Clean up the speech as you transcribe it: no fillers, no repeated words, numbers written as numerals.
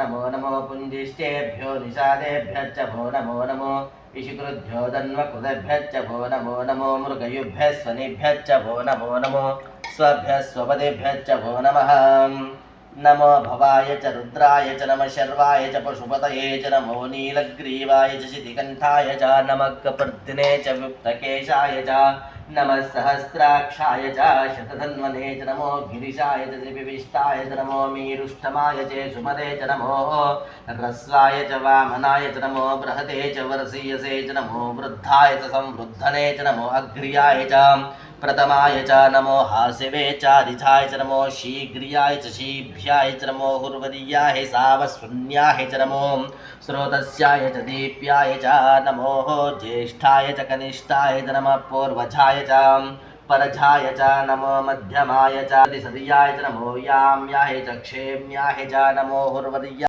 नमो नमो पुञ्जिष्टेभ्यो निषादेभ्यश्च भो नमो नमो इषुकृभ्यो दन्वकृतेभ्यश्च भो नमो नमो मृगयुभ्यः स्वनिभ्यश्च भो नमो नमो स्वभ्यः स्वपदेभ्यश्च भो नमः नमो भवाय च रुद्राय च नमः शर्वाय च पशुपतये च नमो नीलग्रीवाय च शितिकण्ठाय च नमः कपर्दिने च विप्तकेशाय च नमः सहस्राक्षाय च शतधन्वने च नमो गिरिशाय च त्रिविष्टाय च नमो मीरुष्टमाय च सुमदे च नमो ह्रस्वाय च वामनाय च नमो बृहते च वर्षीयसे च नमो वृद्धाय च संवृद्धने च नमो अग्र्याय च प्रथमाय च नमो हासिवे चादिचाय च नमो शीघ्रियाय च शीभ्याय च नमो हुर्वर्याय सावस्वन्याय च नमो स्रोतस्याय च दीप्याय च नमो ज्येष्ठाय च कनिष्ठाय च नमः पूर्वजाय च परजाय च नमो मध्यमाय च सदियाय च नमो याम्याय च क्षेम्याय च नमो हुर्वर्याय